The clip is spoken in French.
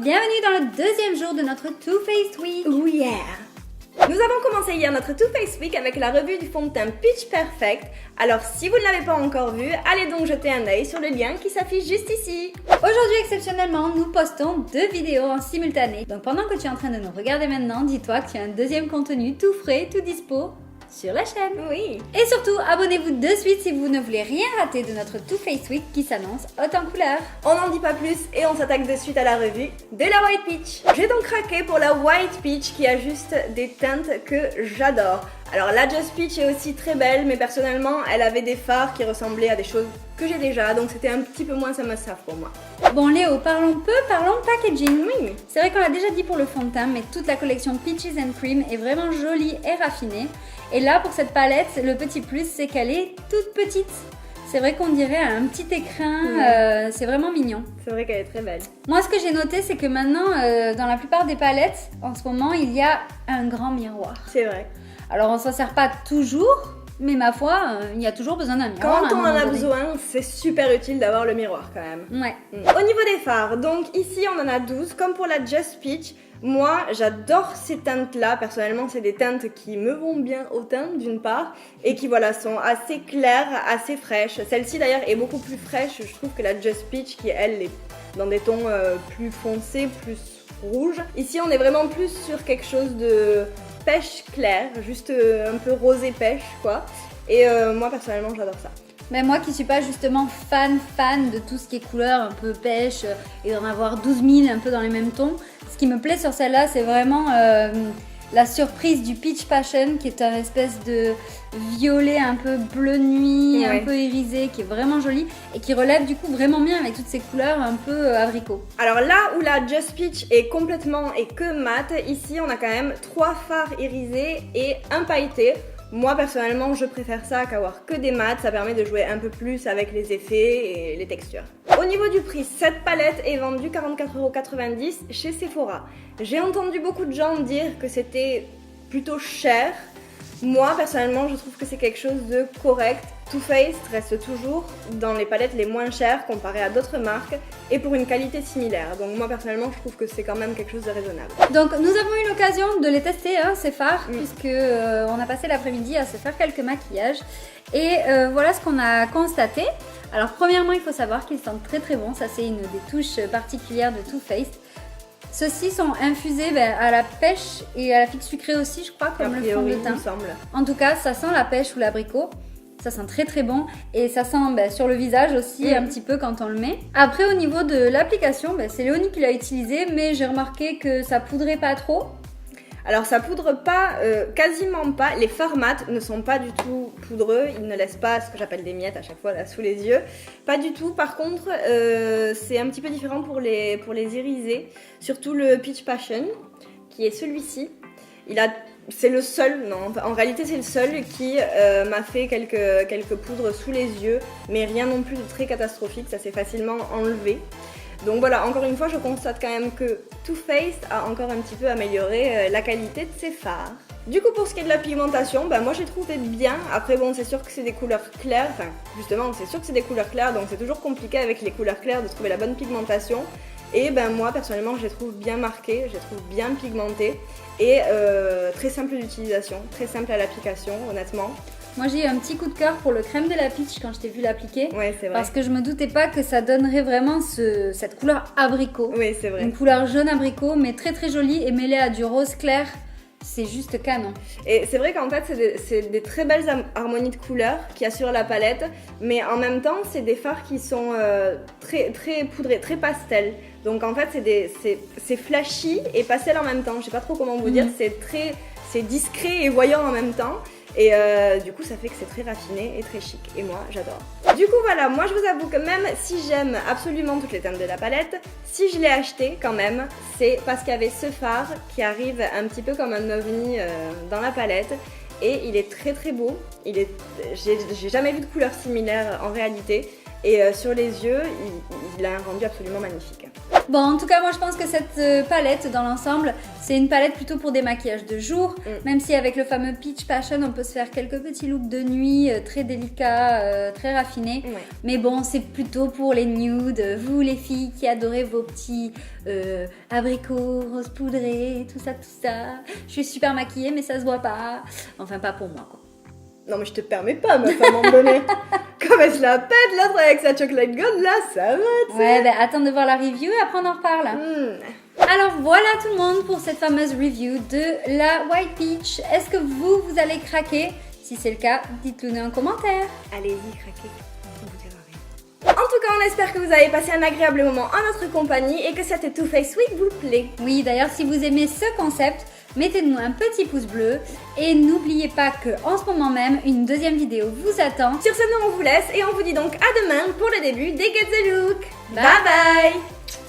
bienvenue dans le deuxième jour de notre Too Faced Week. Oh yeah! Nous avons commencé hier notre Too Faced Week avec la revue du fond de teint Pitch Perfect. Alors si vous ne l'avez pas encore vu, allez donc jeter un œil sur le lien qui s'affiche juste ici. Aujourd'hui, exceptionnellement, nous postons 2 vidéos en simultané. Donc pendant que tu es en train de nous regarder maintenant, dis-toi que tu as un deuxième contenu tout frais, tout dispo sur la chaîne. Oui. Et surtout, abonnez-vous de suite si vous ne voulez rien rater de notre Too Faced Week qui s'annonce haute en couleurs. On n'en dit pas plus et on s'attaque de suite à la revue de la White Peach. J'ai donc craqué pour la White Peach qui a juste des teintes que j'adore. Alors la Just Peach est aussi très belle, mais personnellement elle avait des fards qui ressemblaient à des choses que j'ai déjà, donc c'était un petit peu moins un must-have pour moi. Bon Léo, parlons peu, parlons packaging. Oui. C'est vrai qu'on l'a déjà dit pour le fond de teint, mais toute la collection Peaches and Cream est vraiment jolie et raffinée. Et là, pour cette palette, le petit plus, c'est qu'elle est toute petite. C'est vrai qu'on dirait un petit écrin, c'est vraiment mignon. C'est vrai qu'elle est très belle. Moi, ce que j'ai noté, c'est que maintenant, dans la plupart des palettes, en ce moment, il y a un grand miroir. C'est vrai. Alors, on s'en sert pas toujours, mais ma foi, il y a toujours besoin d'un miroir. Quand on en a besoin, c'est super utile d'avoir le miroir quand même. Ouais. Au niveau des fards, donc ici on en a 12, comme pour la Just Peach. Moi, j'adore ces teintes-là. Personnellement, c'est des teintes qui me vont bien au teint, d'une part, et qui, voilà, sont assez claires, assez fraîches. Celle-ci, d'ailleurs, est beaucoup plus fraîche, je trouve, que la Just Peach, qui, elle, est dans des tons plus foncés, plus rouges. Ici, on est vraiment plus sur quelque chose de pêche claire, juste un peu rosé pêche, quoi. Et moi, personnellement, j'adore ça. Mais moi qui suis pas justement fan de tout ce qui est couleur un peu pêche et d'en avoir 12 000 un peu dans les mêmes tons, ce qui me plaît sur celle-là, c'est vraiment la surprise du Peach Passion qui est un espèce de violet un peu bleu nuit, un peu irisé, qui est vraiment joli et qui relève du coup vraiment bien avec toutes ces couleurs un peu abricot. Alors là où la Just Peach est complètement et que mat, ici on a quand même 3 fards irisés et un pailleté. Moi personnellement je préfère ça qu'avoir que des mats, ça permet de jouer un peu plus avec les effets et les textures. Au niveau du prix, cette palette est vendue 44,90€ chez Sephora. J'ai entendu beaucoup de gens dire que c'était plutôt cher. Moi personnellement je trouve que c'est quelque chose de correct. Too Faced reste toujours dans les palettes les moins chères comparées à d'autres marques et pour une qualité similaire. Donc moi personnellement je trouve que c'est quand même quelque chose de raisonnable. Donc nous avons eu l'occasion de les tester, ces fards, puisque on a passé l'après-midi à se faire quelques maquillages. Et voilà ce qu'on a constaté. Alors premièrement il faut savoir qu'ils sentent très très bon, ça c'est une des touches particulières de Too Faced. Ceux-ci sont infusés à la pêche et à la figue sucrée aussi, je crois, comme le fond de teint. En tout cas, ça sent la pêche ou l'abricot. Ça sent très très bon et ça sent sur le visage aussi un petit peu quand on le met. Après, au niveau de l'application, c'est Léonie qui l'a utilisé, mais j'ai remarqué que ça poudrait pas trop. Alors ça poudre pas, quasiment pas, les fards mat ne sont pas du tout poudreux, ils ne laissent pas ce que j'appelle des miettes à chaque fois là sous les yeux, pas du tout. Par contre c'est un petit peu différent pour les irisés, surtout le Peach Passion qui est celui-ci, c'est le seul, non en réalité c'est le seul qui m'a fait quelques poudres sous les yeux, mais rien non plus de très catastrophique, ça s'est facilement enlevé. Donc voilà, encore une fois, je constate quand même que Too Faced a encore un petit peu amélioré la qualité de ses fards. Du coup, pour ce qui est de la pigmentation, moi j'ai trouvé bien. Après bon, c'est sûr que c'est des couleurs claires, enfin justement, c'est sûr que c'est des couleurs claires, donc c'est toujours compliqué avec les couleurs claires de trouver la bonne pigmentation. Et moi personnellement, je les trouve bien marquées, je les trouve bien pigmentées et très simple d'utilisation, très simple à l'application, honnêtement. Moi j'ai eu un petit coup de cœur pour le crème de la peach quand je t'ai vu l'appliquer. Ouais, c'est vrai. Parce que je me doutais pas que ça donnerait vraiment cette couleur abricot. Oui, c'est vrai. Une couleur jaune abricot, mais très très jolie et mêlée à du rose clair. C'est juste canon. Et c'est vrai qu'en fait c'est des très belles harmonies de couleurs qui assurent la palette, mais en même temps c'est des fards qui sont très poudrés, très pastel. Donc en fait c'est flashy et pastel en même temps. Je sais pas trop comment vous dire, c'est discret et voyant en même temps. Et du coup ça fait que c'est très raffiné et très chic et moi j'adore. Du coup voilà, moi je vous avoue que même si j'aime absolument toutes les teintes de la palette, si je l'ai acheté quand même, c'est parce qu'il y avait ce fard qui arrive un petit peu comme un ovni dans la palette. Et il est très très beau, j'ai jamais vu de couleur similaire en réalité. Et sur les yeux, il a un rendu absolument magnifique. Bon, en tout cas, moi je pense que cette palette dans l'ensemble, c'est une palette plutôt pour des maquillages de jour. Même si avec le fameux Peach Passion, on peut se faire quelques petits looks de nuit très délicats, très raffinés. Ouais. Mais bon, c'est plutôt pour les nudes. Vous les filles qui adorez vos petits abricots, rose poudrés, tout ça, tout ça. Je suis super maquillée, mais ça se voit pas. Enfin, pas pour moi, quoi. Non mais je te permets pas, ma femme, à me donner. Comme elle se la pète, l'autre avec sa chocolate gold, là, ça va, tu sais. Ouais, ben attends de voir la review et après on en reparle. Alors voilà tout le monde pour cette fameuse review de la White Peach. Est-ce que vous allez craquer? Si c'est le cas, dites-le nous en commentaire. Allez-y, craquez. Vous dira rien. En tout cas, on espère que vous avez passé un agréable moment en notre compagnie et que cette Too Faced Week vous plaît. Oui, d'ailleurs, si vous aimez ce concept, mettez-nous un petit pouce bleu et n'oubliez pas qu'en ce moment même, une deuxième vidéo vous attend. Sur ce, nous on vous laisse et on vous dit donc à demain pour le début des Get the Look. Bye Bye bye.